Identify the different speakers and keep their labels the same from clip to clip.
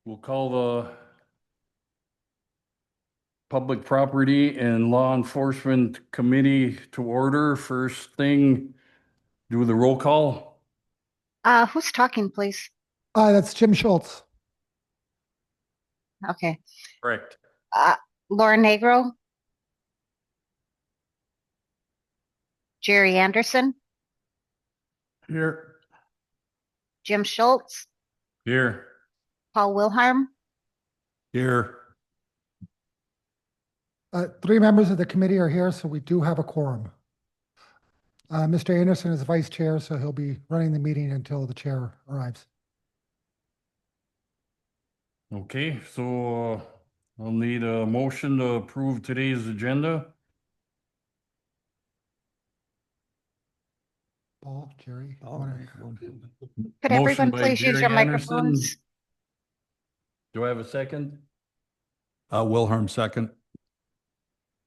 Speaker 1: We'll call the Public Property and Law Enforcement Committee to order. First thing, do the roll call.
Speaker 2: Who's talking, please?
Speaker 3: That's Jim Schultz.
Speaker 2: Okay.
Speaker 1: Correct.
Speaker 2: Laura Negro, Jerry Anderson,
Speaker 1: Here.
Speaker 2: Jim Schultz,
Speaker 1: Here.
Speaker 2: Paul Wilharm,
Speaker 1: Here.
Speaker 3: Three members of the committee are here, so we do have a quorum. Mr. Anderson is vice chair, so he'll be running the meeting until the chair arrives.
Speaker 1: Okay, so I'll need a motion to approve today's agenda.
Speaker 3: Paul, Jerry.
Speaker 2: could
Speaker 1: Motion
Speaker 2: everyone
Speaker 1: by
Speaker 2: please use
Speaker 1: Jerry
Speaker 2: your
Speaker 1: Anderson.
Speaker 2: microphones?
Speaker 1: Do I have a second?
Speaker 4: Wilhelm, second.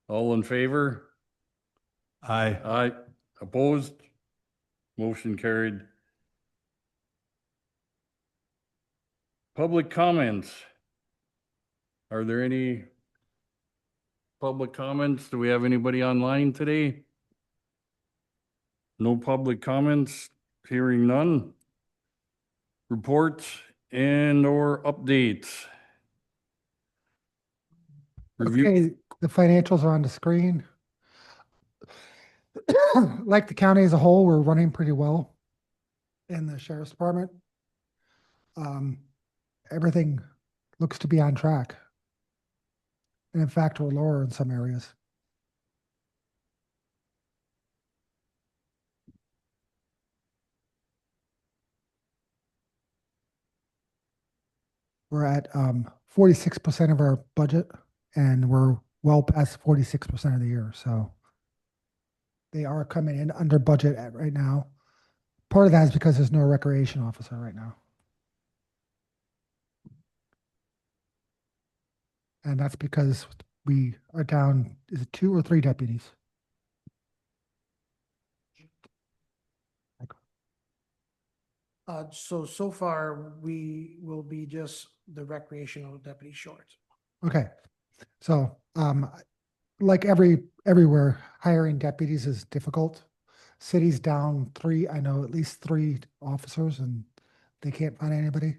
Speaker 1: All in favor?
Speaker 4: Aye.
Speaker 1: Aye. Opposed? Motion carried. Public comments. Are there any public comments? Do we have anybody online today? No public comments, hearing none. Reports and or updates. Review.
Speaker 3: Okay, the financials are on the screen. Like the county as a whole, we're running pretty well in the sheriff's department. Everything looks to be on track. And in fact, we're lower in some areas. We're at 46% of our budget, and we're well past 46% of the year. So they are coming in under budget right now. Part of that is because there's no recreation officer right now. And that's because we are down, is it 2 or 3 deputies?
Speaker 5: So far, we will be just the recreational deputy short.
Speaker 3: Okay. So, like everywhere, hiring deputies is difficult. City's down 3, I know at least 3 officers, and they can't find anybody.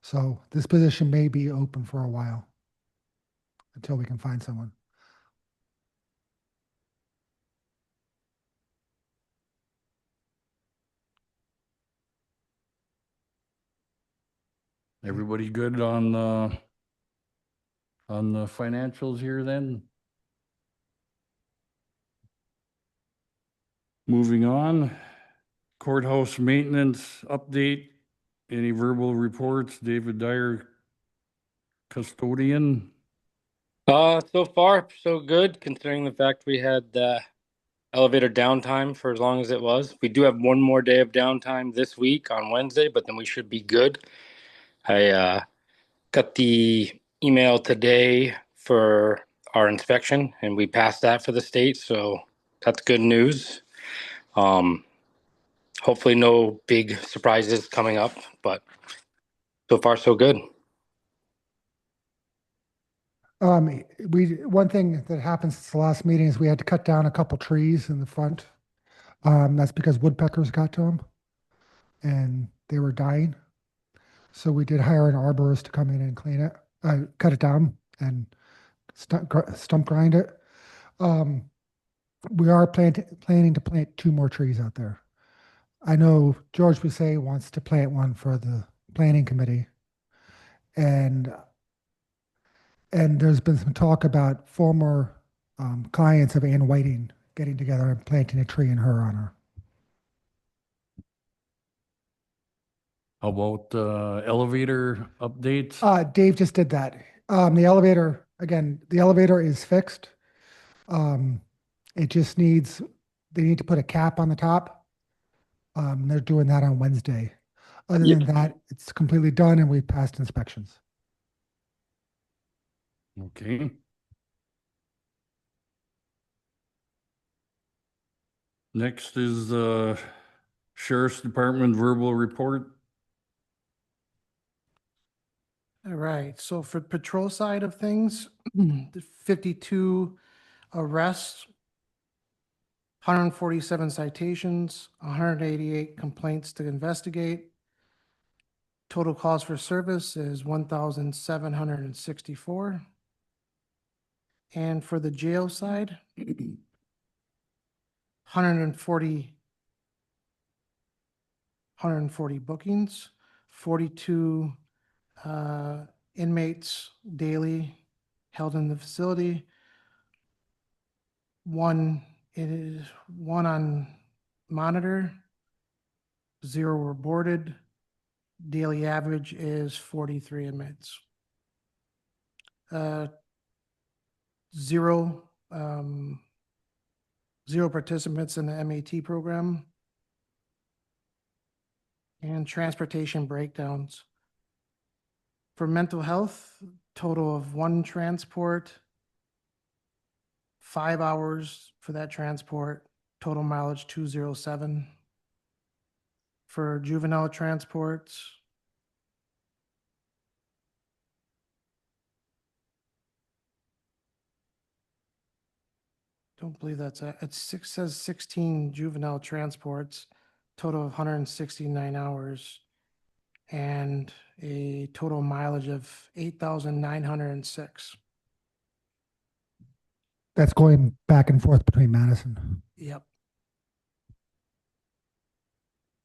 Speaker 3: So this position may be open for a while until we can find someone.
Speaker 1: Everybody good on the financials here then? Moving on, courthouse maintenance update. Any verbal reports? David Dyer, custodian.
Speaker 6: So far, so good, considering the fact we had elevator downtime for as long as it was. We do have one more day of downtime this week on Wednesday, but then we should be good. I got the email today for our inspection, and we passed that for the state, so that's good news. Hopefully no big surprises coming up, but so far so good.
Speaker 3: One thing that happened since the last meeting is we had to cut down a couple trees in the front. That's because woodpeckers got to them and they were dying. So we did hire an arborist to come in and clean it, cut it down and stump grind it. We are planning to plant 2 more trees out there. I know George Busset wants to plant one for the planning committee. And there's been some talk about former clients of Ann Whiting getting together and planting a tree in her honor.
Speaker 1: How about elevator updates?
Speaker 3: Dave just did that. The elevator is fixed. It just they need to put a cap on the top. They're doing that on Wednesday. Other than that, it's completely done and we passed inspections.
Speaker 1: Okay. Next is the Sheriff's Department verbal report.
Speaker 5: All right, so for patrol side of things, the 52 arrests, 147 citations, 188 complaints to investigate. Total calls for service is 1,764. And for the jail side, 140 bookings, 42 inmates daily held in the facility. One on monitor, 0 were boarded. Daily average is 43 inmates. Zero participants in the MAT program. And transportation breakdowns. For mental health, total of 1 transport, 5 hours for that transport, total mileage 207. For juvenile transports, don't believe that's says 16 juvenile transports, total of 169 hours, and a total mileage of 8,906.
Speaker 3: That's going back and forth between Madison.
Speaker 5: Yep.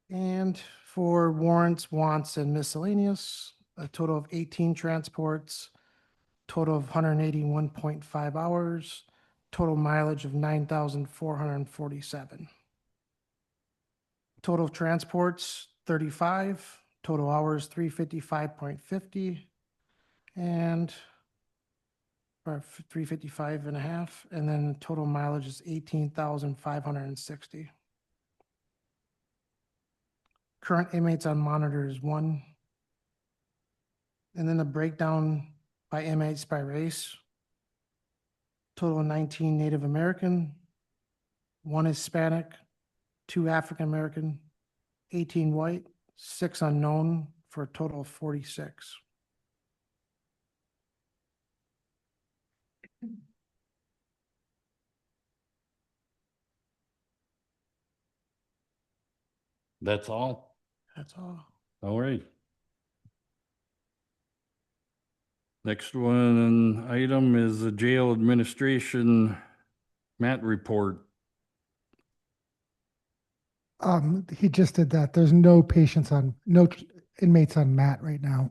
Speaker 5: And for warrants, wants, and miscellaneous, a total of 18 transports, total of 181.5 hours, total mileage of 9,447. Total transports, 35, total hours, 355.50, and or 355 and a half, and then total mileage is 18,560. Current inmates on monitor is 1. And then the breakdown by inmates by race. Total of 19 Native American, 1 Hispanic, 2 African American, 18 white, 6 unknown, for a total of 46.
Speaker 1: That's all?
Speaker 5: That's all.
Speaker 1: All right. Next one item is the jail administration Matt report.
Speaker 3: He just did that. There's no inmates on MAT right now.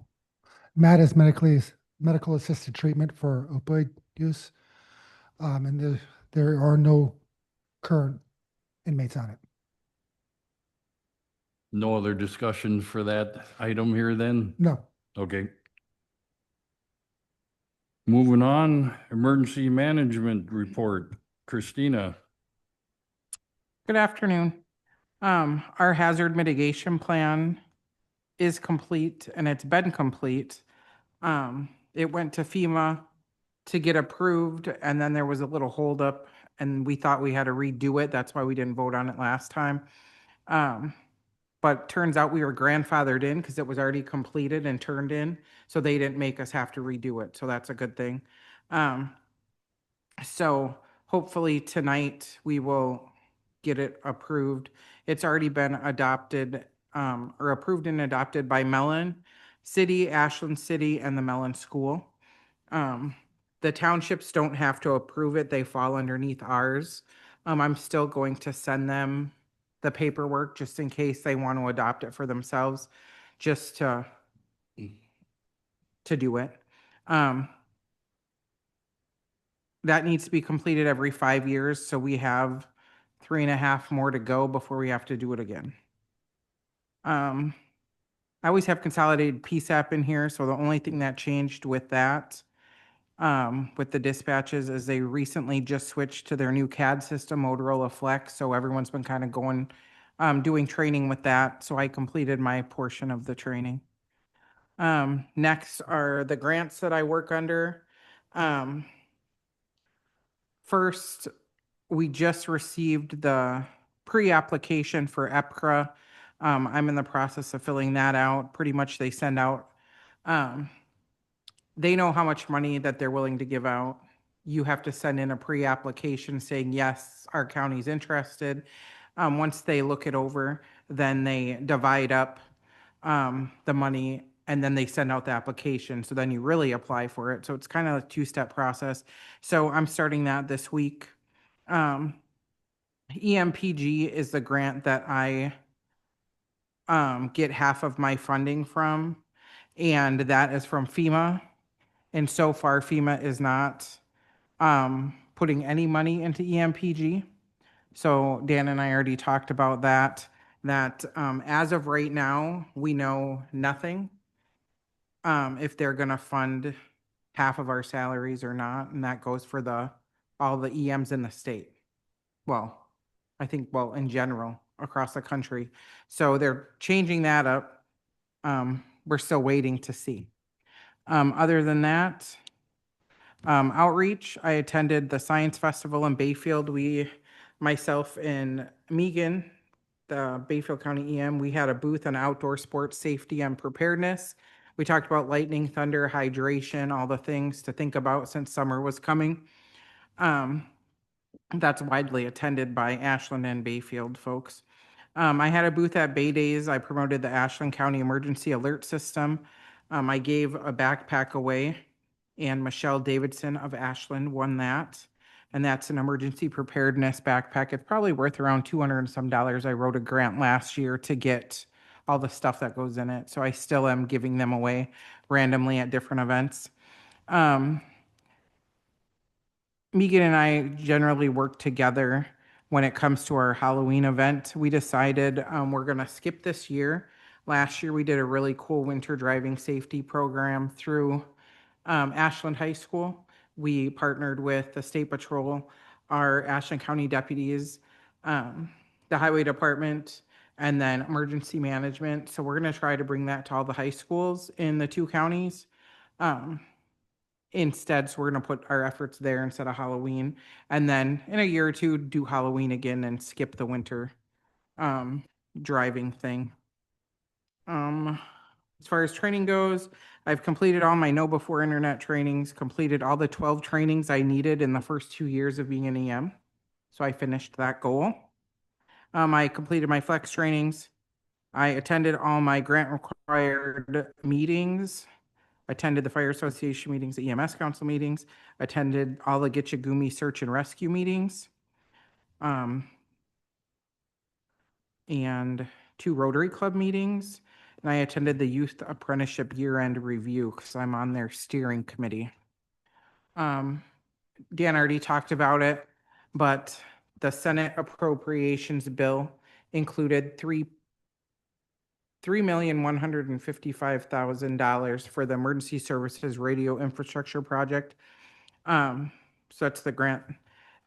Speaker 3: MAT is medical assisted treatment for opioid use. And there are no current inmates on it.
Speaker 1: No other discussion for that item here then?
Speaker 3: No.
Speaker 1: Okay. Moving on, emergency management report. Christina.
Speaker 7: Good afternoon. Our hazard mitigation plan is complete and it's been complete. It went to FEMA to get approved and then there was a little holdup and we thought we had to redo it. That's why we didn't vote on it last time. But turns out we were grandfathered in because it was already completed and turned in. So they didn't make us have to redo it. So that's a good thing. So hopefully tonight we will get it approved. It's already been adopted or approved and adopted by Mellon City, Ashland City, and the Mellon School. The townships don't have to approve it. They fall underneath ours. I'm still going to send them the paperwork just in case they want to adopt it for themselves, just to do it. That needs to be completed every 5 years, so we have 3.5 more to go before we have to do it again. I always have consolidated PSAP in here, so the only thing that changed with that, with the dispatches, is they recently just switched to their new CAD system, Motorola Flex, so everyone's been kind of going, doing training with that, so I completed my portion of the training. Next are the grants that I work under. First, we just received the pre-application for EPCRA. I'm in the process of filling that out. Pretty much they send out they know how much money that they're willing to give out. You have to send in a pre-application saying, yes, our county's interested. Once they look it over, then they divide up the money and then they send out the application. So then you really apply for it. So it's kind of a two-step process. So I'm starting that this week. EMPG is the grant that I get half of my funding from, and that is from FEMA. And so far, FEMA is not putting any money into EMPG. So Dan and I already talked about that, as of right now, we know nothing if they're going to fund half of our salaries or not, and that goes for all the EMs in the state. Well, I think, well, in general, across the country. So they're changing that up. We're still waiting to see. Other than that, outreach, I attended the Science Festival in Bayfield. Myself and Megan, the Bayfield County EM, we had a booth on outdoor sports safety and preparedness. We talked about lightning, thunder, hydration, all the things to think about since summer was coming. That's widely attended by Ashland and Bayfield folks. I had a booth at Bay Days. I promoted the Ashland County Emergency Alert System. I gave a backpack away, and Michelle Davidson of Ashland won that. And that's an emergency preparedness backpack. It's probably worth around $200 and some. I wrote a grant last year to get all the stuff that goes in it. So I still am giving them away randomly at different events. Megan and I generally work together when it comes to our Halloween event. We decided we're going to skip this year. Last year, we did a really cool winter driving safety program through Ashland High School. We partnered with the State Patrol, our Ashland County deputies, the Highway Department, and then emergency management. So we're going to try to bring that to all the high schools in the two counties. Instead, so we're going to put our efforts there instead of Halloween. And then in a year or two, do Halloween again and skip the winter driving thing. As far as training goes, I've completed all my Know Before Internet trainings, completed all the 12 trainings I needed in the first 2 years of being an EM. So I finished that goal. I completed my flex trainings. I attended all my grant required meetings. Attended the Fire Association meetings, the EMS Council meetings, attended all the Gitchagumi search and rescue meetings, and 2 Rotary Club meetings. And I attended the Youth Apprenticeship Year-End Review because I'm on their steering committee. Dan already talked about it, but the Senate Appropriations Bill included $3,155,000 for the Emergency Services Radio Infrastructure Project. So that's the grant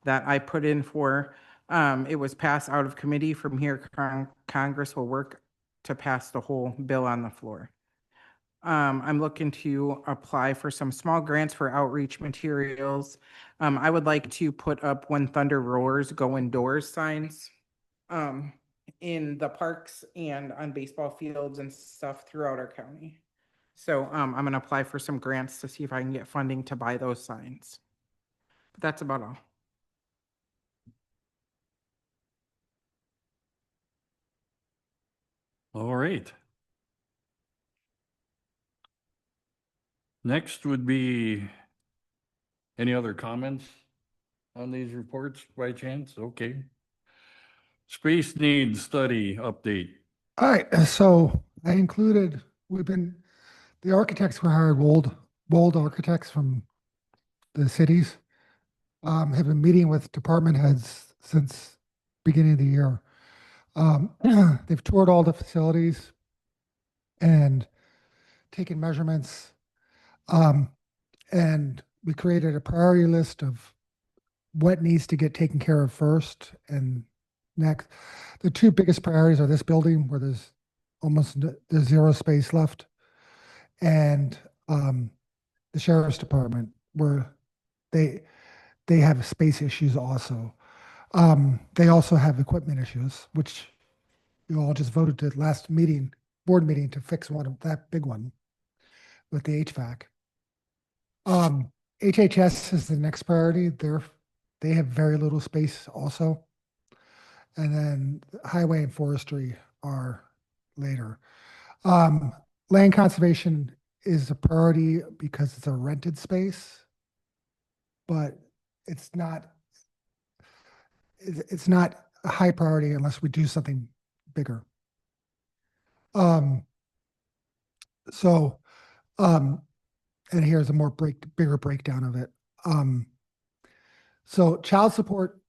Speaker 7: that I put in for. It was passed out of committee. From here, Congress will work to pass the whole bill on the floor. I'm looking to apply for some small grants for outreach materials. I would like to put up When Thunder Roars, Go Indoors signs in the parks and on baseball fields and stuff throughout our county. So I'm going to apply for some grants to see if I can get funding to buy those signs. But that's about all.
Speaker 1: All right. Next would be any other comments on these reports by chance? Okay. Space needs study update.
Speaker 3: All right, so I included, the architects were hired, Wold Architects from the cities, have been meeting with department heads since beginning of the year. They've toured all the facilities and taken measurements. And we created a priority list of what needs to get taken care of first and next. The 2 biggest priorities are this building where there's there's 0 space left, and the sheriff's department where they have space issues also. They also have equipment issues, which you all just voted to last board meeting to fix that big one with the HVAC. HHS is the next priority. They have very little space also. And then highway and forestry are later. Land conservation is a priority because it's a rented space, but it's not a high priority unless we do something bigger. So, and here's a bigger breakdown of it. So child support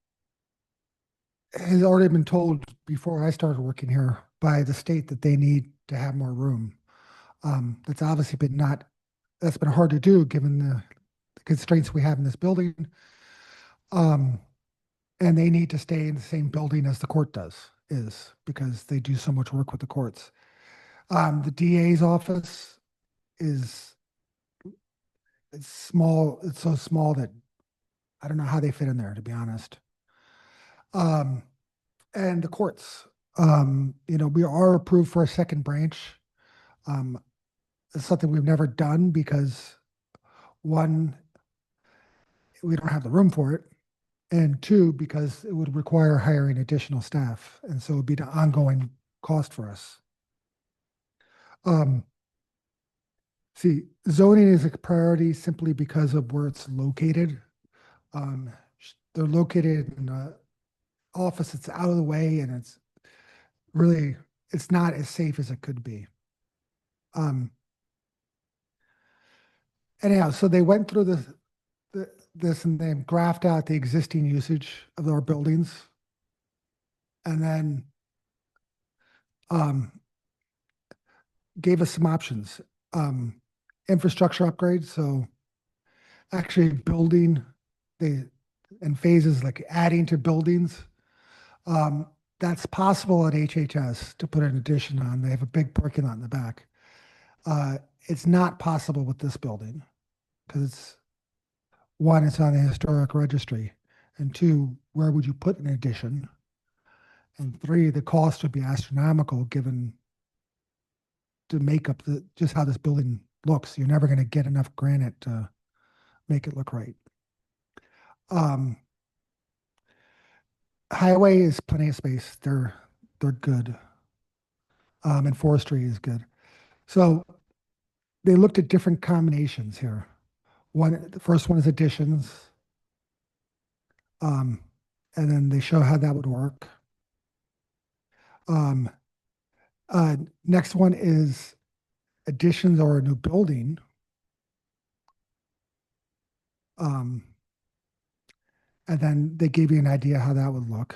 Speaker 3: has already been told before I started working here by the state that they need to have more room. That's obviously that's been hard to do given the constraints we have in this building. And they need to stay in the same building as the court is because they do so much work with the courts. The DA's office it's small. It's so small that I don't know how they fit in there, to be honest. And the courts, we are approved for a second branch. It's something we've never done because one, we don't have the room for it. And two, because it would require hiring additional staff. And so it would be an ongoing cost for us. See, zoning is a priority simply because of where it's located. They're located in an office that's out of the way and it's not as safe as it could be. Anyhow, so they went through this and then graphed out the existing usage of our buildings. And then gave us some options. Infrastructure upgrades, so actually building in phases like adding to buildings. That's possible at HHS to put an addition on. They have a big parking lot in the back. It's not possible with this building because it's on the historic registry, and two, where would you put an addition? And three, the cost would be astronomical given to make up just how this building looks. You're never going to get enough granite to make it look right. Highway is plenty of space. They're good. And forestry is good. So they looked at different combinations here. The first one is additions. And then they show how that would work. Next one is additions or a new building. And then they gave you an idea how that would look.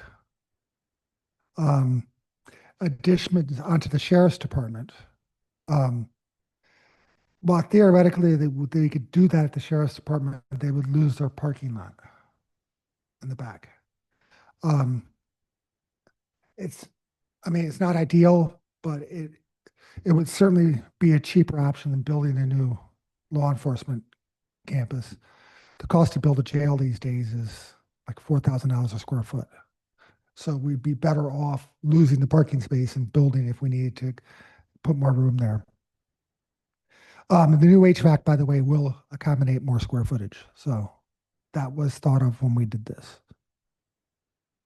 Speaker 3: Additions onto the sheriff's department. Well, theoretically, they could do that at the sheriff's department. They would lose their parking lot in the back. It's not ideal, but it would certainly be a cheaper option than building a new law enforcement campus. The cost to build a jail these days is like $4,000 a square foot. So we'd be better off losing the parking space and building if we needed to put more room there. The new HVAC, by the way, will accommodate more square footage. So that was thought of when we did this.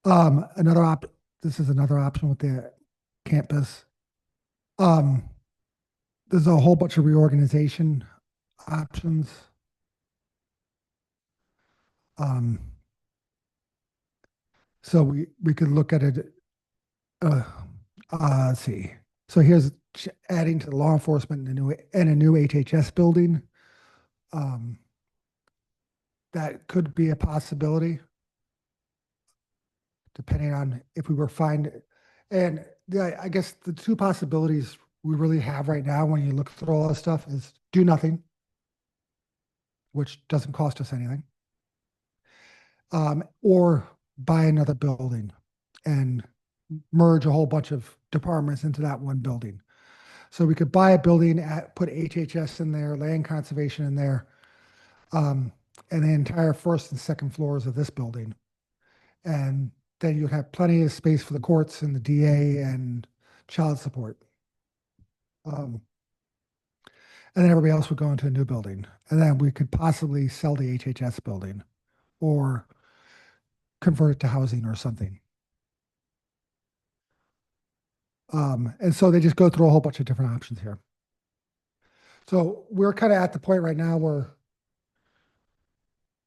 Speaker 3: This is another option with the campus. There's a whole bunch of reorganization options. So we could look at it. Let's see. So here's adding to the law enforcement and a new HHS building. That could be a possibility, depending on if we were fine. And I guess the two possibilities we really have right now when you look through all this stuff is do nothing, which doesn't cost us anything, or buy another building and merge a whole bunch of departments into that one building. So we could buy a building, put HHS in there, land conservation in there, and the entire first and second floors of this building. And then you have plenty of space for the courts and the DA and child support. And And then everybody else would go into a new building. And then we could possibly sell the HHS building or convert it to housing or something. And so they just go through a whole bunch of different options here. So we're kind of at the point right now where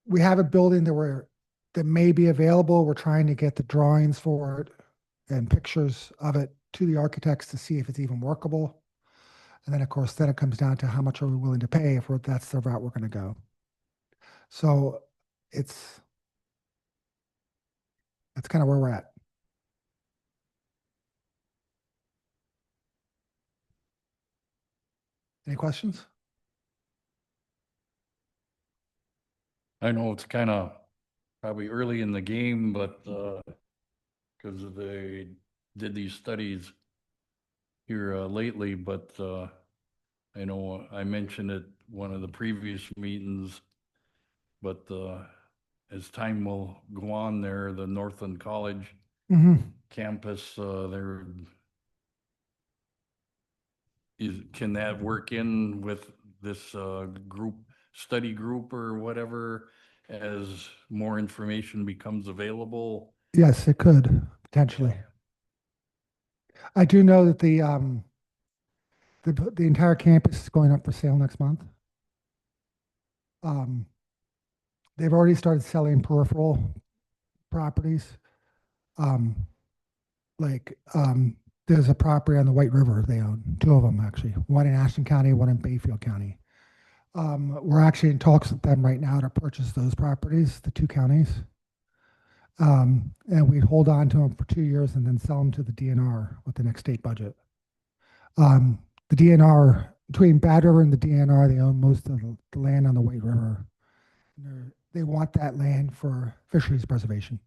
Speaker 3: we have a building that may be available. We're trying to get the drawings for it and pictures of it to the architects to see if it's even workable. And then, of course, then it comes down to how much are we willing to pay if that's the route we're going to go. So that's kind of where we're at. Any questions?
Speaker 1: I know it's kind of probably early in the game, but because they did these studies here lately, but I know I mentioned it one of the previous meetings, but as time will go on there, the Northland College campus, can that work in with this study group or whatever as more information becomes available?
Speaker 3: Yes, it could potentially. I do know that the entire campus is going up for sale next month. They've already started selling peripheral properties. There's a property on the White River they own, two of them actually, one in Ashland County, one in Bayfield County. We're actually in talks with them right now to purchase those properties, the two counties. And we hold on to them for 2 years and then sell them to the DNR with the next state budget. The DNR, between Bad River and the DNR, they own most of the land on the White River. They want that land for fisheries preservation.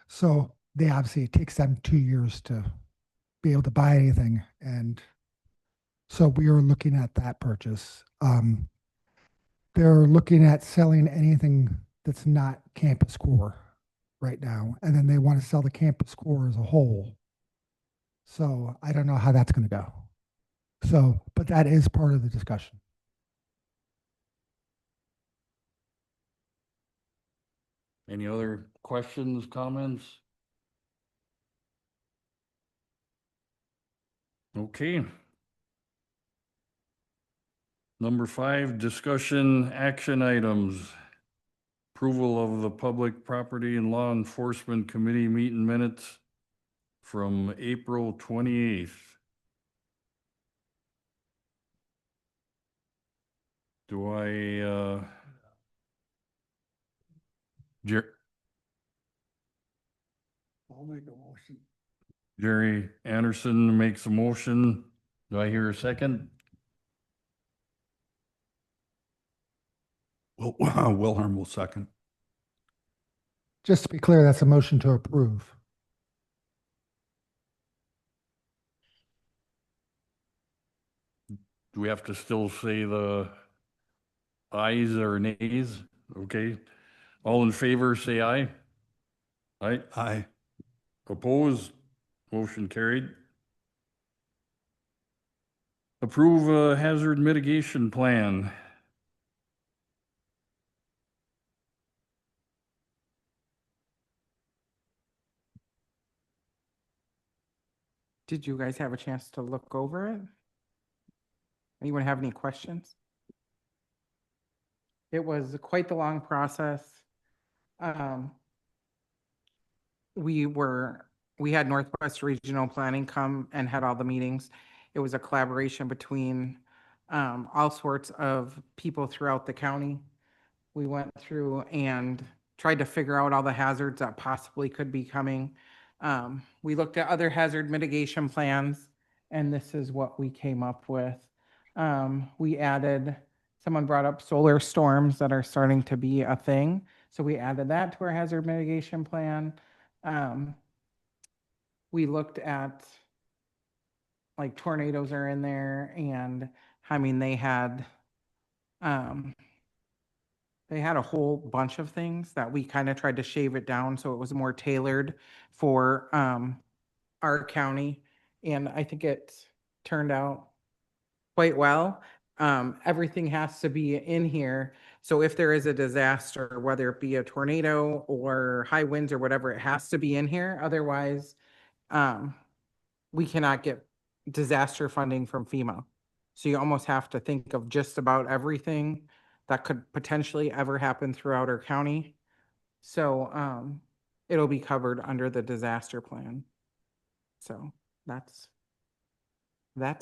Speaker 3: So it takes them 2 years to be able to buy anything. And so we are looking at that purchase. They're looking at selling anything that's not campus core right now. And then they want to sell the campus core as a whole. So I don't know how that's going to go. So, but that is part of the discussion.
Speaker 1: Any other questions, comments? Okay. Number 5, discussion action items. Approval of the Public Property and Law Enforcement Committee meeting minutes from April 28th. Do I,
Speaker 3: I'll make a motion.
Speaker 1: Jerry Anderson makes a motion. Do I hear a second?
Speaker 4: Wilhelm will second.
Speaker 3: Just to be clear, that's a motion to approve.
Speaker 1: Do we have to still say the ayes or nays? Okay. All in favor, say aye. Aye.
Speaker 4: Aye.
Speaker 1: Opposed? Motion carried. Approve a hazard mitigation plan.
Speaker 7: Did you guys have a chance to look over it? Anyone have any questions? It was quite the long process. We had Northwest Regional Planning come and had all the meetings. It was a collaboration between all sorts of people throughout the county. We went through and tried to figure out all the hazards that possibly could be coming. We looked at other hazard mitigation plans, and this is what we came up with. Someone brought up solar storms that are starting to be a thing. So we added that to our hazard mitigation plan. We looked at like tornadoes are in there, and I mean, they had a whole bunch of things that we kind of tried to shave it down so it was more tailored for our county. And I think it turned out quite well. everything has to be in here. So if there is a disaster, whether it be a tornado or high winds or whatever, it has to be in here. Otherwise, um, we cannot get disaster funding from FEMA. So you almost have to think of just about everything that could potentially ever happen throughout our county. So, it'll be covered under the disaster plan. So that's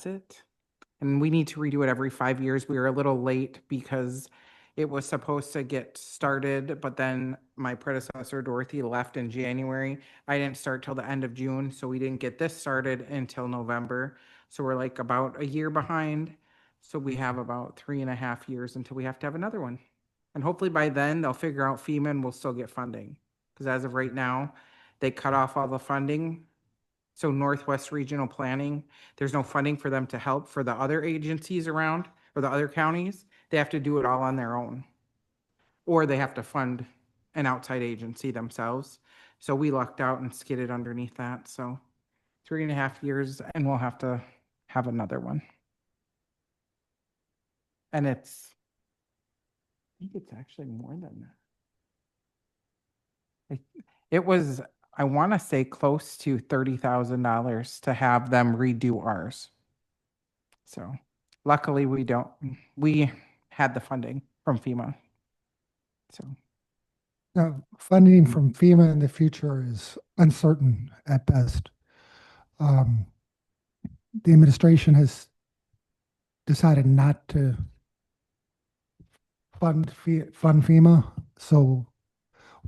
Speaker 7: it. And we need to redo it every 5 years. We were a little late because it was supposed to get started, but then my predecessor Dorothy left in January. I didn't start till the end of June, so we didn't get this started until November. So we're like about a year behind. So we have about 3.5 years until we have to have another one. And hopefully by then they'll figure out FEMA and we'll still get funding. Because as of right now, they cut off all the funding. So Northwest Regional Planning, there's no funding for them to help for the other agencies around or the other counties. They have to do it all on their own. Or they have to fund an outside agency themselves. So we lucked out and skidded underneath that. So 3.5 years and we'll have to have another one. And I think it's actually more than that. It was, I want to say close to $30,000 to have them redo ours. So luckily we had the funding from FEMA. So
Speaker 3: Now, funding from FEMA in the future is uncertain at best. The administration has decided not to fund FEMA, so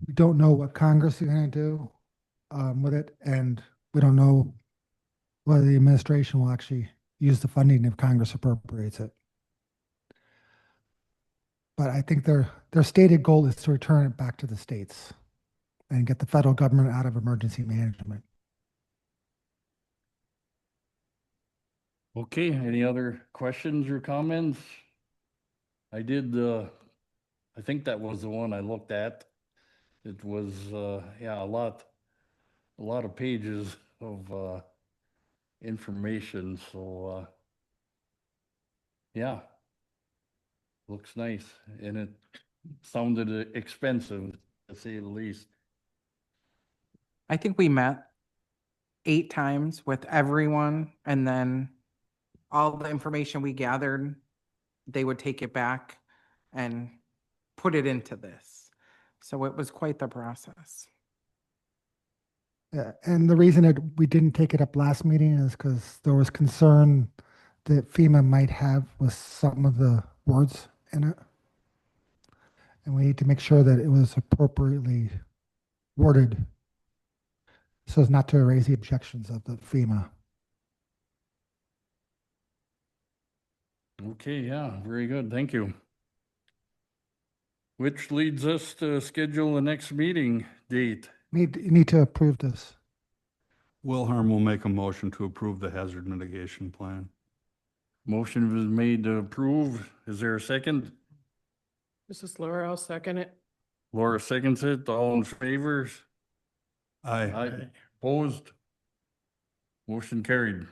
Speaker 3: we don't know what Congress is going to do with it, and we don't know whether the administration will actually use the funding if Congress appropriates it. But I think their stated goal is to return it back to the states and get the federal government out of emergency management.
Speaker 1: Okay, any other questions or comments? I did, I think that was the one I looked at. It was, yeah, a lot of pages of, information, so, yeah. Looks nice, and it sounded expensive, to say the least.
Speaker 7: I think we met 8 times with everyone, and then all the information we gathered, they would take it back and put it into this. So it was quite the process.
Speaker 3: Yeah, and the reason that we didn't take it up last meeting is because there was concern that FEMA might have with some of the words in it. And we need to make sure that it was appropriately worded so as not to raise the objections of the FEMA.
Speaker 1: Okay, yeah, very good, thank you. Which leads us to schedule the next meeting date.
Speaker 3: Need to approve this.
Speaker 4: Wilhelm will make a motion to approve the hazard mitigation plan.
Speaker 1: Motion was made to approve. Is there a second?
Speaker 8: This is Laura. I'll second it.
Speaker 1: Laura seconds it. All in favor?
Speaker 4: Aye.
Speaker 1: Opposed? Motion carried.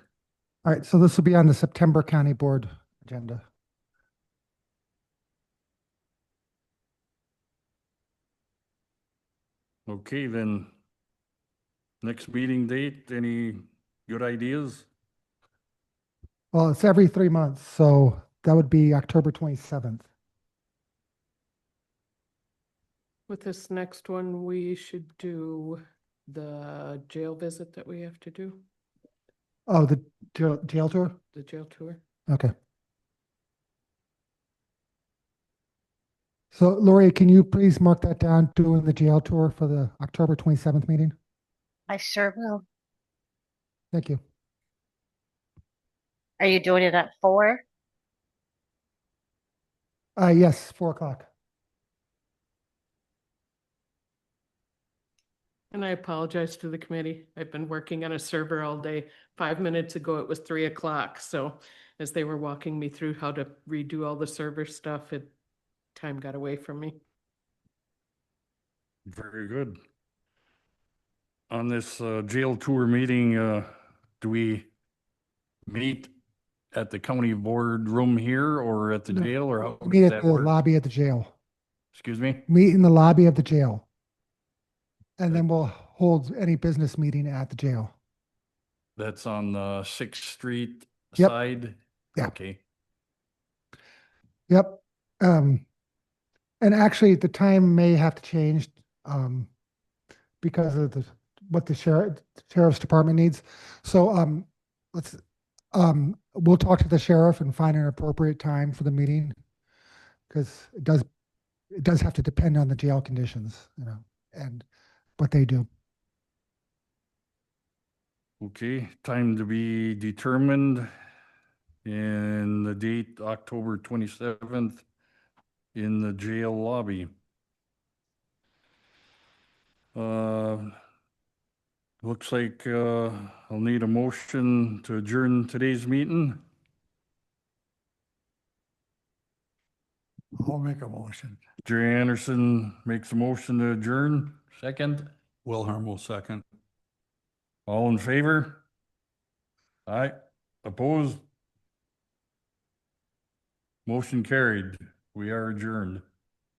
Speaker 3: All right, so this will be on the September County Board agenda.
Speaker 1: Okay, then. Next meeting date, any good ideas?
Speaker 3: Well, it's every 3 months, so that would be October 27th.
Speaker 8: With this next one, we should do the jail visit that we have to do,
Speaker 3: Oh, the jail tour?
Speaker 8: the jail tour.
Speaker 3: Okay. So Lori, can you please mark that down, doing the jail tour for the October 27th meeting?
Speaker 2: I sure will.
Speaker 3: Thank you.
Speaker 2: Are you doing it at 4?
Speaker 3: Yes, 4 o'clock.
Speaker 8: And I apologize to the committee. I've been working on a server all day. 5 minutes ago, it was 3 o'clock. So as they were walking me through how to redo all the server stuff, time got away from me.
Speaker 1: Very good. On this jail tour meeting, do we meet at the county board room here or at the
Speaker 3: No,
Speaker 1: jail, or how
Speaker 3: Meet
Speaker 1: does
Speaker 3: at
Speaker 1: that
Speaker 3: the
Speaker 1: work?
Speaker 3: lobby at the jail.
Speaker 1: Excuse me?
Speaker 3: Meet in the lobby of the jail. And then
Speaker 1: That-
Speaker 3: we'll hold any business meeting at the jail.
Speaker 1: That's on the Sixth Street
Speaker 3: Yep.
Speaker 1: side?
Speaker 3: Yeah.
Speaker 1: Okay.
Speaker 3: Yep. And actually the time may have to change, because of what the sheriff's department needs. So, we'll talk to the sheriff and find an appropriate time for the meeting. Cause it does have to depend on the jail conditions, and what they do.
Speaker 1: Okay, time to be determined. And the date, October 27th, in the jail lobby. Looks like I'll need a motion to adjourn today's meeting.
Speaker 9: I'll make a motion.
Speaker 1: Jerry Anderson makes a motion to adjourn. Second,
Speaker 4: Wilhelm will second.
Speaker 1: all in favor? Aye, opposed? Motion carried. We are adjourned.